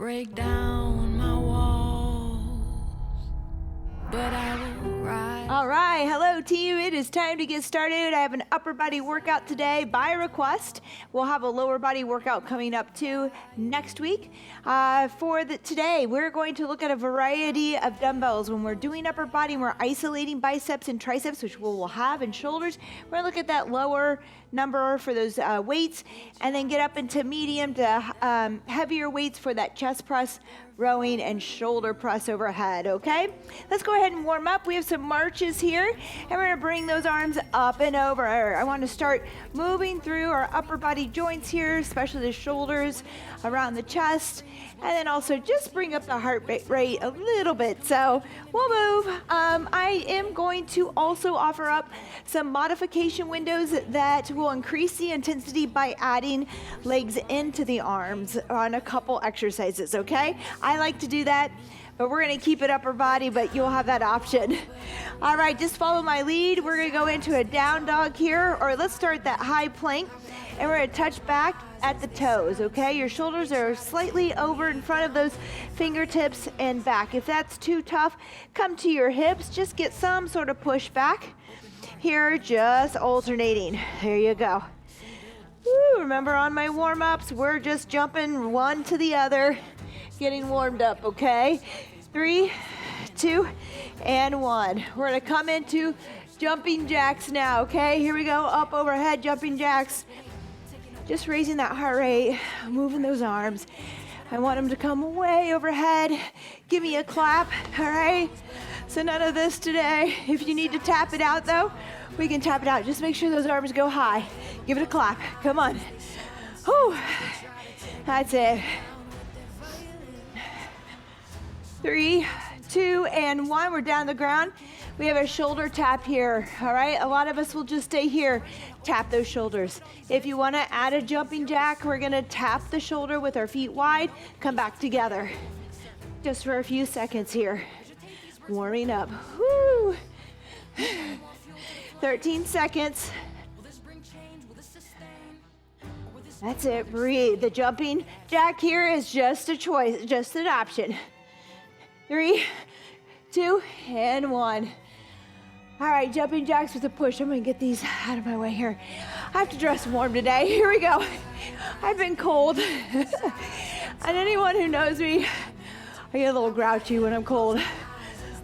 break down my walls, but I will rise. All right, hello team. It is time to get started. I have an upper body workout today by request. We'll have a lower body workout coming up too next week. Today, we're going to look at a variety of dumbbells. When we're doing upper body, we're isolating biceps and triceps, which we'll have, and shoulders. We're gonna look at that lower number for those weights, and then get up into medium to heavier weights for that chest press, rowing, and shoulder press overhead, okay? Let's go ahead and warm up. We have some marches here, and we're gonna bring those arms up and over. I want to start moving through our upper body joints here, especially the shoulders, around the chest, and then also just bring up the heart rate a little bit. So we'll move. I am going to also offer up some modification windows that will increase the intensity by adding legs into the arms on a couple exercises, okay? I like to do that, but we're gonna keep it upper body, but you'll have that option. All right, just follow my lead. We're gonna go into a down dog here, or let's start that high plank, and we're gonna touch back at the toes, okay? Your shoulders are slightly over in front of those fingertips and back. If that's too tough, come to your hips. Just get some sort of push back. Here, just alternating. There you go. Woo, remember on my warm-ups, we're just jumping one to the other, getting warmed up, okay? 3, 2, and 1. We're gonna come into jumping jacks now, okay? Here we go, up overhead, jumping jacks. Just raising that heart rate, moving those arms. I want them to come way overhead. Give me a clap, all right? So none of this today. If you need to tap it out though, we can tap it out. Just make sure those arms go high. Give it a clap, come on. Whew. That's it. 3, 2, and 1, we're down the ground. We have a shoulder tap here, all right? A lot of us will just stay here, tap those shoulders. If you wanna add a jumping jack, we're gonna tap the shoulder with our feet wide, come back together. Just for a few seconds here. Warming up, woo. 13 seconds. That's it, breathe. The jumping jack here is just a choice, just an option. 3, 2, and 1. All right, jumping jacks with a push. I'm gonna get these out of my way here. I have to dress warm today. Here we go. I've been cold. And anyone who knows me, I get a little grouchy when I'm cold.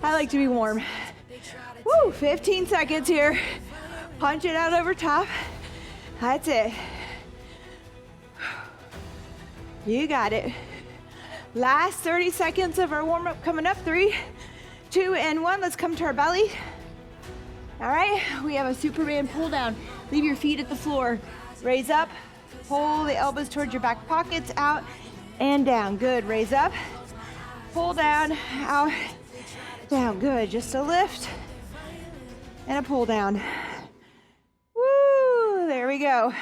I like to be warm. Woo, 15 seconds here. Punch it out over top. That's it. You got it. Last 30 seconds of our warm-up coming up. 3, 2, and 1. Let's come to our belly. All right, we have a Superman pull down. Leave your feet at the floor. Raise up, pull the elbows towards your back pockets, out and down. Good, raise up, pull down, out, down. Good, just a lift and a pull down. Woo, there we go.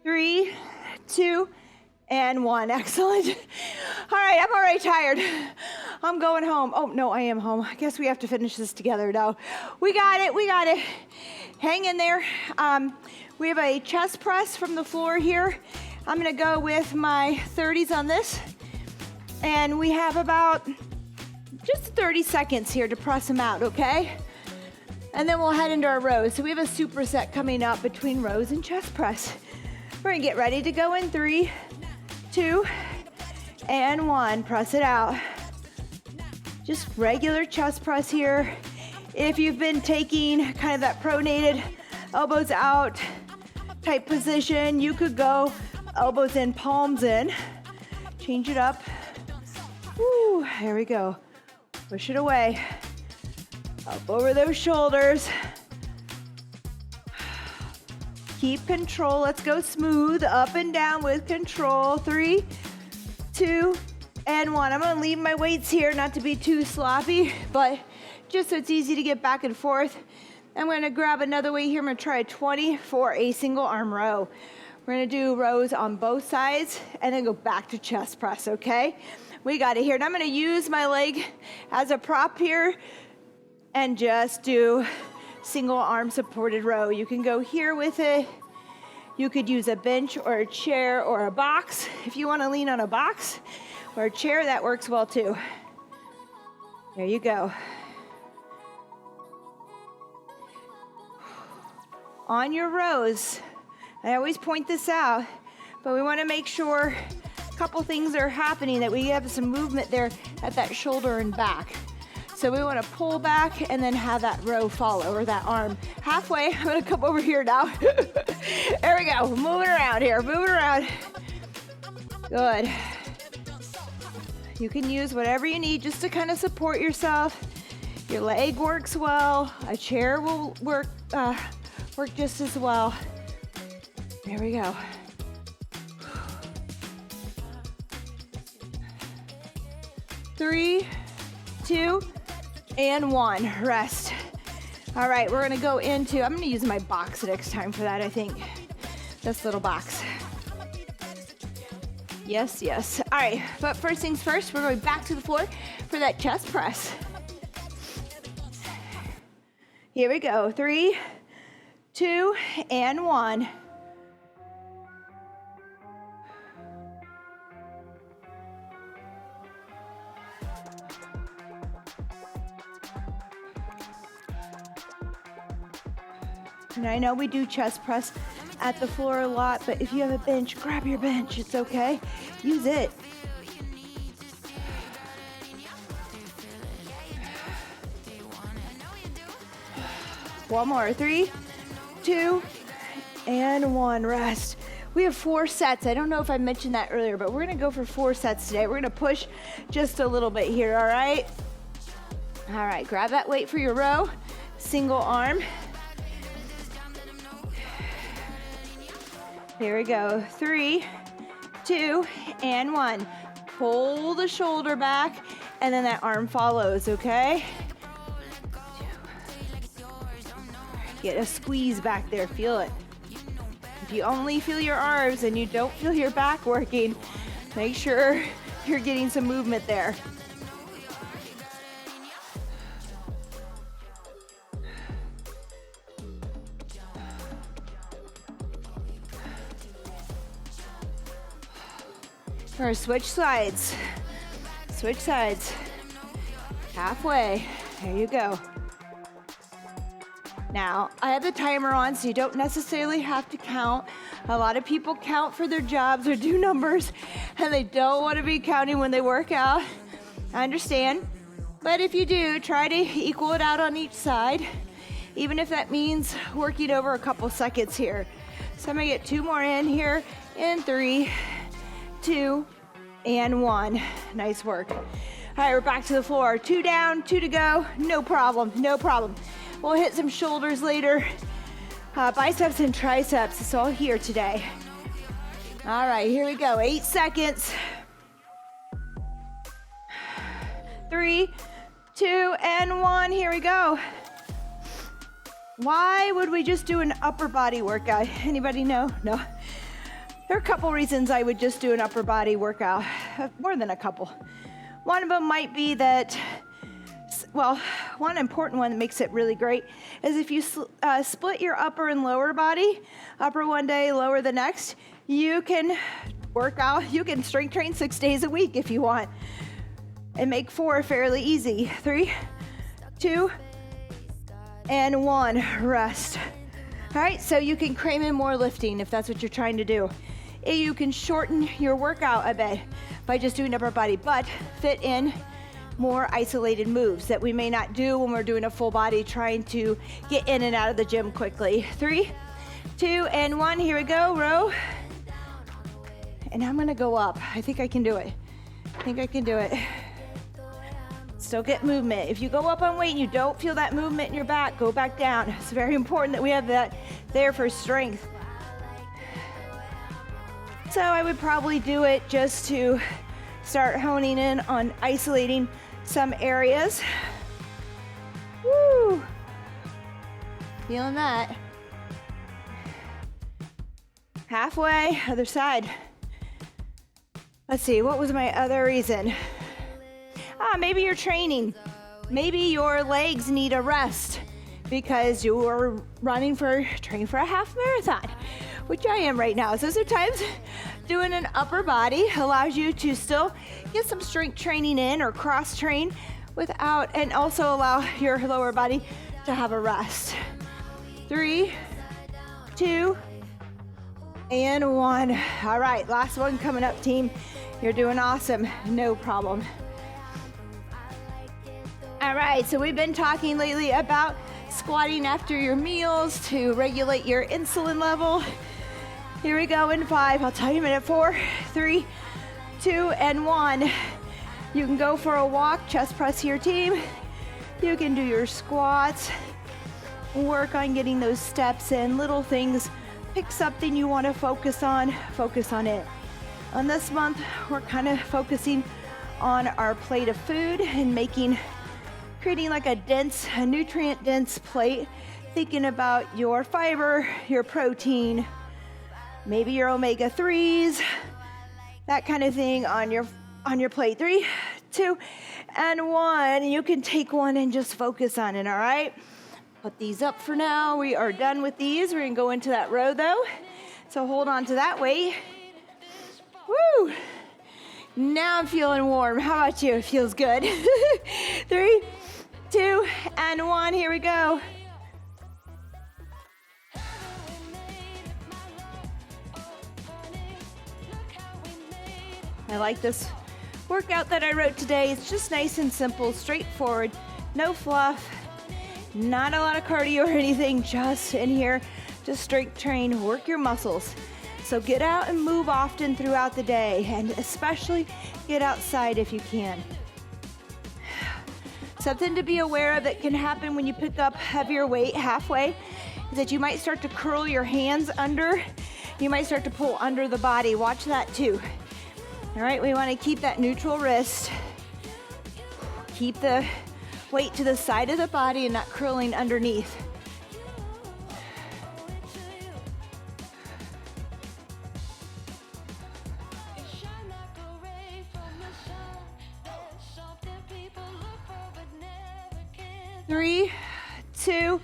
Three, 2, and 1. Excellent. All right, I'm already tired. I'm going home. Oh, no, I am home. I guess we have to finish this together now. We got it, we got it. Hang in there. We have a chest press from the floor here. I'm gonna go with my 30s on this. And we have about just 30 seconds here to press them out, okay? And then we'll head into our rows. So we have a superset coming up between rows and chest press. We're gonna get ready to go in 3, 2, and 1. Press it out. Just regular chest press here. If you've been taking kind of that pronated, elbows out type position, you could go elbows in, palms in. Change it up. Woo, there we go. Push it away. Up over those shoulders. Keep control. Let's go smooth, up and down with control. 3, 2, and 1. I'm gonna leave my weights here, not to be too sloppy, but just so it's easy to get back and forth. I'm gonna grab another weight here. I'm gonna try a 20 for a single arm row. We're gonna do rows on both sides and then go back to chest press, okay? We got it here. And I'm gonna use my leg as a prop here and just do single arm supported row. You can go here with it. You could use a bench or a chair or a box. If you want to lean on a box or a chair, that works well too. There you go. On your rows, I always point this out, but we want to make sure a couple things are happening, that we have some movement there at that shoulder and back. So we want to pull back and then have that row follow, or that arm. Halfway, I'm going to come over here now. There we go, moving around here, moving around. Good. You can use whatever you need just to kind of support yourself. Your leg works well. A chair will work just as well. There we go. 3, 2, and 1. Rest. All right, we're gonna go into, I'm gonna use my box next time for that, I think. This little box. Yes, yes. All right, but first things first, we're going back to the floor for that chest press. Here we go. 3, 2, and 1. And I know we do chest press at the floor a lot, but if you have a bench, grab your bench. It's okay. Use it. One more. 3, 2, and 1. Rest. We have 4 sets. I don't know if I mentioned that earlier, but we're going to go for 4 sets today. We're going to push just a little bit here, all right? All right, grab that weight for your row. Single arm. Here we go. 3, 2, and 1. Pull the shoulder back, and then that arm follows, okay? Get a squeeze back there, feel it. If you only feel your arms and you don't feel your back working, make sure you're getting some movement there. Or switch sides. Switch sides. Halfway. There you go. Now, I have the timer on, so you don't necessarily have to count. A lot of people count for their jobs or do numbers, and they don't want to be counting when they work out. I understand. But if you do, try to equal it out on each side, even if that means working over a couple seconds here. So I'm going to get 2 more in here in 3, 2, and 1. Nice work. All right, we're back to the floor. 2 down, 2 to go. No problem, no problem. We'll hit some shoulders later. Biceps and triceps. It's all here today. All right, here we go. 8 seconds. 3, 2, and 1. Here we go. Why would we just do an upper body workout? Anybody know? No. There are a couple reasons I would just do an upper body workout. More than a couple. One of them might be that, well, one important one that makes it really great is if you split your upper and lower body, upper one day, lower the next, you can work out, you can strength train 6 days a week if you want, and make 4 fairly easy. 3, 2, and 1. Rest. All right, so you can cram in more lifting if that's what you're trying to do. You can shorten your workout a bit by just doing upper body, but fit in more isolated moves that we may not do when we're doing a full body trying to get in and out of the gym quickly. 3, 2, and 1. Here we go. Row. And I'm going to go up. I think I can do it. I think I can do it. Still get movement. If you go up on weight and you don't feel that movement in your back, go back down. It's very important that we have that there for strength. So I would probably do it just to start honing in on isolating some areas. Woo! Feeling that. Halfway, other side. Let's see, what was my other reason? Maybe you're training. Maybe your legs need a rest. because you're training for a half marathon, which I am right now. So sometimes doing an upper body allows you to still get some strength training in or cross train and also allow your lower body to have a rest. 3, 2, and 1. All right, last one coming up, team. You're doing awesome, no problem. All right, so we've been talking lately about squatting after your meals to regulate your insulin level. Here we go in 5. I'll tell you in a minute. 4, 3, 2, and 1. You can go for a walk, chest press here, team. You can do your squats. Work on getting those steps in, little things. Pick something you want to focus on it. On this month, we're kind of focusing on our plate of food and creating like a nutrient dense plate, thinking about your fiber, your protein, maybe your omega-3s, that kind of thing on your plate. 3, 2, and 1. You can take one and just focus on it, all right? Put these up for now. We are done with these. We're gonna go into that row though. So hold on to that weight. Woo! Now I'm feeling warm. How about you? It feels good. 3, 2, and 1. Here we go. I like this workout that I wrote today. It's just nice and simple, straightforward, no fluff, not a lot of cardio or anything, just in here, just strength train, work your muscles. So get out and move often throughout the day, and especially get outside if you can. Something to be aware of that can happen when you pick up heavier weight halfway is that you might start to curl your hands under. You might start to pull under the body. Watch that too. All right, we want to keep that neutral wrist. Keep the weight to the side of the body and not curling underneath. Three, 2,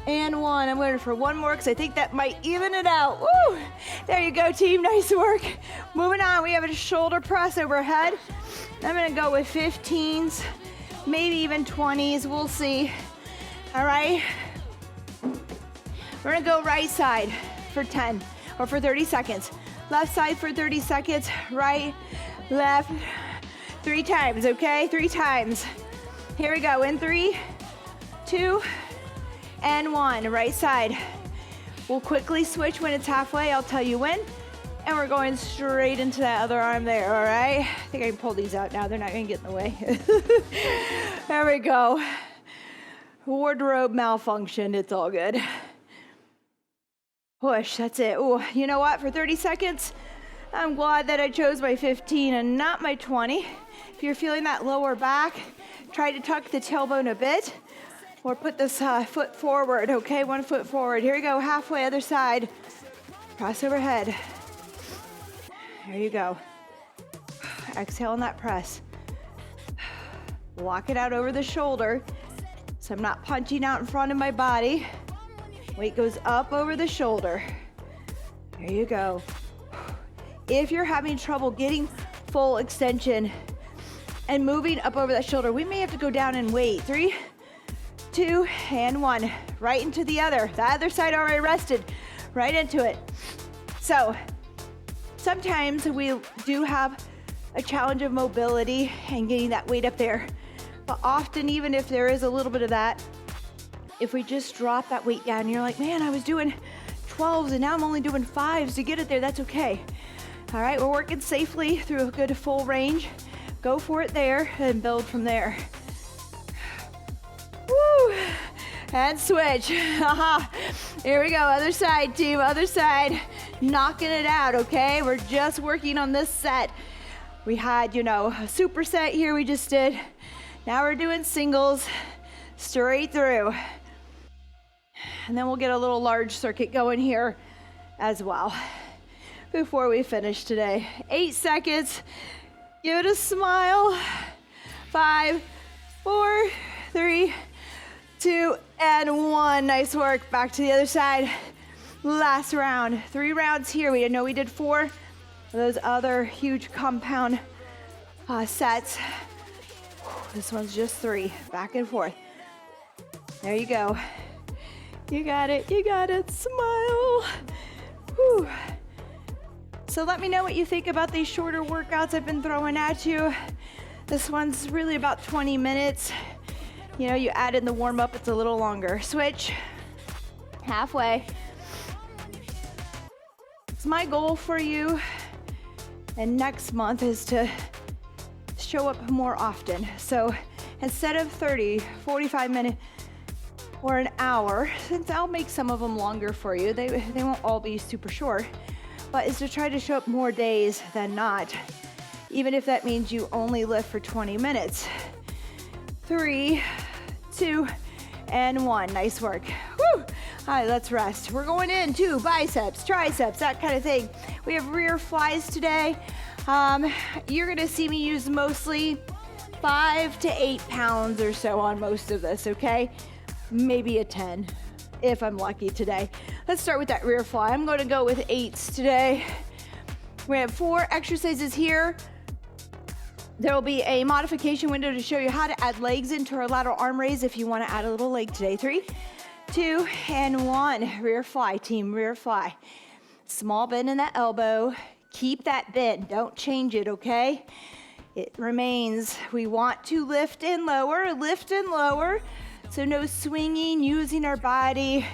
and 1. I'm waiting for one more because I think that might even it out. Woo! There you go, team. Nice work. Moving on, we have a shoulder press overhead. I'm going to go with 15s, maybe even 20s. We'll see. All right. We're going to go right side for 10 or for 30 seconds. Left side for 30 seconds. Right, left. 3 times, okay? 3 times. Here we go. In 3, 2, and 1. Right side. We'll quickly switch when it's halfway. I'll tell you when. And we're going straight into that other arm there, all right? I think I can pull these out now. They're not going to get in the way. There we go. Wardrobe malfunctioned. It's all good. Push. That's it. Ooh, you know what? For 30 seconds, I'm glad that I chose my 15 and not my 20. If you're feeling that lower back, try to tuck the tailbone a bit. Or put this foot forward, okay? 1 foot forward. Here we go, halfway, other side. Press overhead. There you go. Exhale on that press. Walk it out over the shoulder. So I'm not punching out in front of my body. Weight goes up over the shoulder. There you go. If you're having trouble getting full extension and moving up over that shoulder, we may have to go down and wait. 3, 2, and 1. Right into the other. The other side already rested. Right into it. So sometimes we do have a challenge of mobility and getting that weight up there. But often, even if there is a little bit of that, if we just drop that weight down, you're like, man, I was doing 12s and now I'm only doing 5s to get it there. That's okay. All right, we're working safely through a good full range. Go for it there and build from there. Woo! And switch. Here we go. Other side, team. Other side. Knocking it out, okay? We're just working on this set. We had, a superset here we just did. Now we're doing singles straight through. And then we'll get a little large circuit going here as well before we finish today. 8 seconds. Give it a smile. 5, 4, 3, 2, and 1. Nice work. Back to the other side. Last round. 3 rounds here. We know we did 4 of those other huge compound sets. This one's just 3. Back and forth. There you go. You got it. You got it. Smile. Whew. So let me know what you think about these shorter workouts I've been throwing at you. This one's really about 20 minutes. You know, you add in the warm-up, it's a little longer. Switch. Halfway. It's my goal for you, and next month is to show up more often. So instead of 30, 45 minutes, or an hour, since I'll make some of them longer for you, they won't all be super short, but is to try to show up more days than not, even if that means you only lift for 20 minutes. 3, 2, and 1. Nice work. Woo! All right, let's rest. We're going into biceps, triceps, that kind of thing. We have rear flies today. You're gonna see me use mostly 5 to 8 pounds or so on most of this, okay? Maybe a 10 if I'm lucky today. Let's start with that rear fly. I'm going to go with 8s today. We have 4 exercises here. There will be a modification window to show you how to add legs into our lateral arm raise if you want to add a little leg today. 3, 2, and 1. Rear fly, team, rear fly. Small bend in that elbow. Keep that bend. Don't change it, okay? It remains. We want to lift and lower, lift and lower. So no swinging, using our body.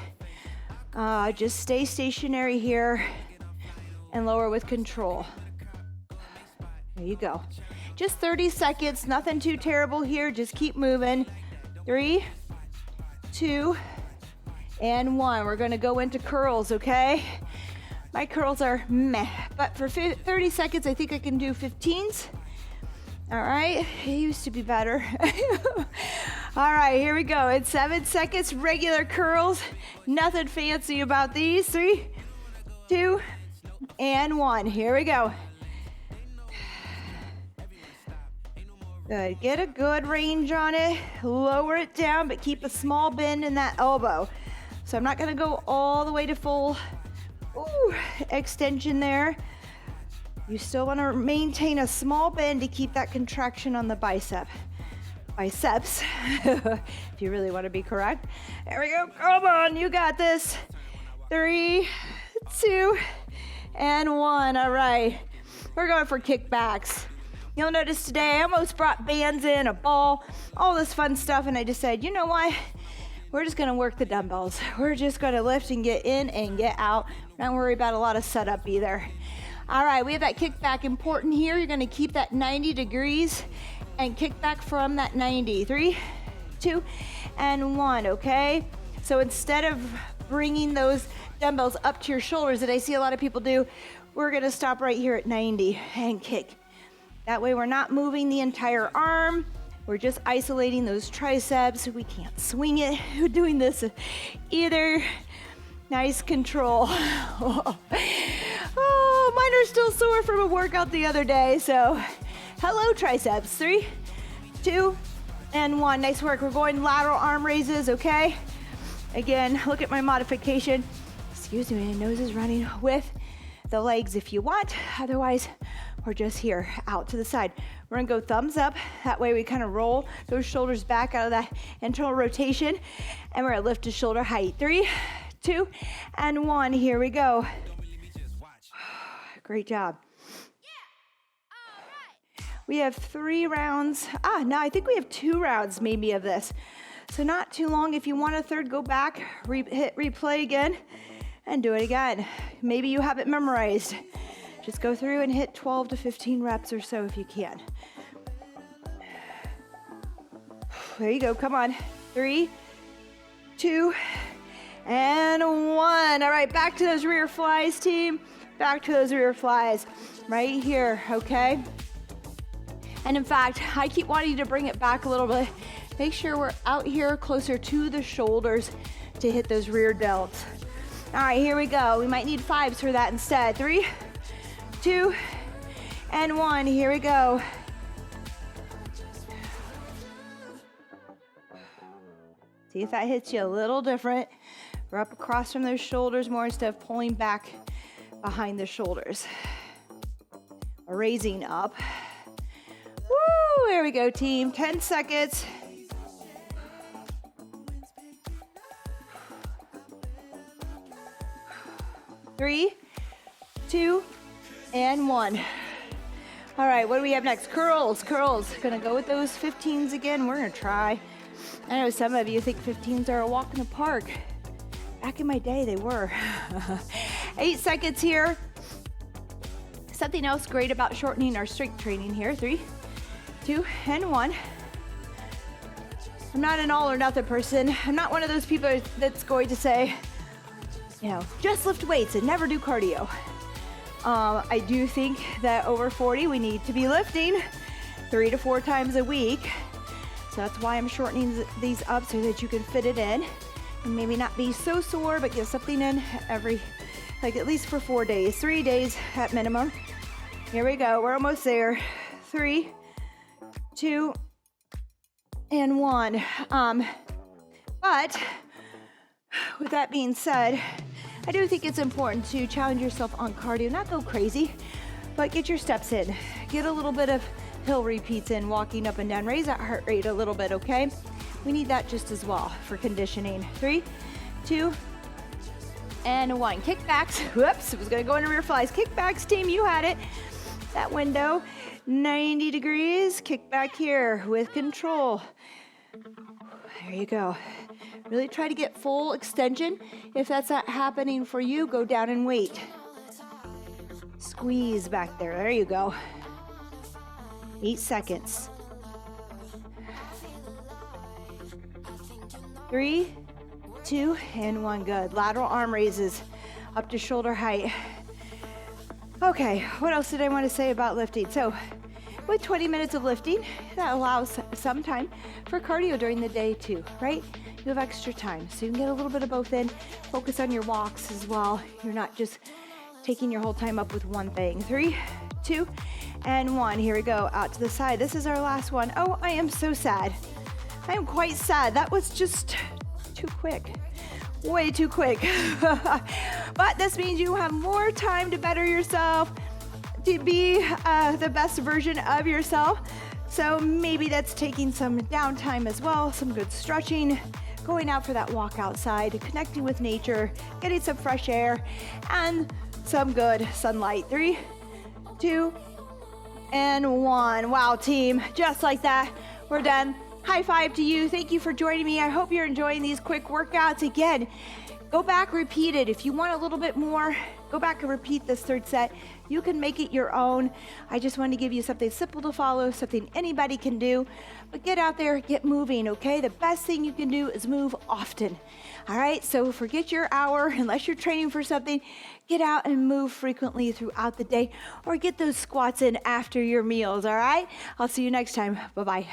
Just stay stationary here and lower with control. There you go. Just 30 seconds, nothing too terrible here. Just keep moving. 3, 2, and 1. We're gonna go into curls, okay? My curls are meh, but for 30 seconds, I think I can do 15s. All right, it used to be better. All right, here we go. In 7 seconds, regular curls. Nothing fancy about these. 3, 2, and 1. Here we go. Good. Get a good range on it. Lower it down, but keep a small bend in that elbow. So I'm not gonna go all the way to full extension there. You still want to maintain a small bend to keep that contraction on the biceps, if you really want to be correct. There we go. Come on, you got this. 3, 2, and 1. All right, we're going for kickbacks. You'll notice today I almost brought bands in, a ball, all this fun stuff, and I just said, you know what? We're just gonna work the dumbbells. We're just gonna lift and get in and get out. Don't worry about a lot of setup either. All right, we have that kickback important here. You're gonna keep that 90 degrees and kick back from that 90. 3, 2, and 1, okay? So instead of bringing those dumbbells up to your shoulders that I see a lot of people do, we're gonna stop right here at 90 and kick. That way we're not moving the entire arm. We're just isolating those triceps. We can't swing it doing this either. Nice control. Oh, mine are still sore from a workout the other day. So, hello triceps. 3, 2, and 1. Nice work. We're going lateral arm raises, okay? Again, look at my modification. Excuse me, my nose is running with the legs if you want. Otherwise, we're just here, out to the side. We're gonna go thumbs up. That way we kind of roll those shoulders back out of that internal rotation. And we're gonna lift to shoulder height. 3, 2, and 1. Here we go. Great job. We have 3 rounds. No, I think we have 2 rounds maybe of this. So not too long. If you want a third, go back, hit replay again, and do it again. Maybe you have it memorized. Just go through and hit 12 to 15 reps or so if you can. There you go, come on. 3, 2, and 1. All right, back to those rear flies, team. Back to those rear flies right here, okay? And in fact, I keep wanting to bring it back a little bit. Make sure we're out here closer to the shoulders to hit those rear delts. All right, here we go. We might need 5s for that instead. 3, 2, and 1. Here we go. See if that hits you a little different. Or up across from those shoulders more instead of pulling back behind the shoulders. Raising up. Woo, there we go, team. 10 seconds. 3, 2, and 1. All right, what do we have next? Curls. Gonna go with those 15s again. We're gonna try. I know some of you think 15s are a walk in the park. Back in my day, they were. 8 seconds here. Something else great about shortening our strength training here. 3, 2, and 1. I'm not an all or nothing person. I'm not one of those people that's going to say, just lift weights and never do cardio. I do think that over 40, we need to be lifting 3 to 4 times a week. So that's why I'm shortening these up so that you can fit it in and maybe not be so sore, but get something in at least for 4 days, 3 days at minimum. Here we go. We're almost there. 3, 2, and 1. But with that being said, I do think it's important to challenge yourself on cardio, not go crazy, but get your steps in. Get a little bit of hill repeats in, walking up and down. Raise that heart rate a little bit, okay? We need that just as well for conditioning. 3, 2, and 1. Kickbacks. Whoops, it was gonna go into rear flies. Kickbacks, team, you had it. That window, 90 degrees. Kick back here with control. There you go. Really try to get full extension. If that's not happening for you, go down and wait. Squeeze back there. There you go. 8 seconds. 3, 2, and 1. Good. Lateral arm raises up to shoulder height. Okay, what else did I want to say about lifting? So, with 20 minutes of lifting, that allows some time for cardio during the day too, right? You have extra time, so you can get a little bit of both in. Focus on your walks as well. You're not just taking your whole time up with one thing. 3, 2, and 1. Here we go, out to the side. This is our last one. Oh, I am so sad. I am quite sad. That was just too quick. Way too quick. But this means you have more time to better yourself, to be the best version of yourself. So maybe that's taking some downtime as well, some good stretching, going out for that walk outside, connecting with nature, getting some fresh air, and some good sunlight. 3, 2, and 1. Wow, team, just like that, we're done. High five to you. Thank you for joining me. I hope you're enjoying these quick workouts. Again, go back, repeat it. If you want a little bit more, go back and repeat this third set. You can make it your own. I just wanted to give you something simple to follow, something anybody can do. But get out there, get moving, okay? The best thing you can do is move often. All right, so forget your hour, unless you're training for something. Get out and move frequently throughout the day, or get those squats in after your meals, all right? I'll see you next time. Bye-bye.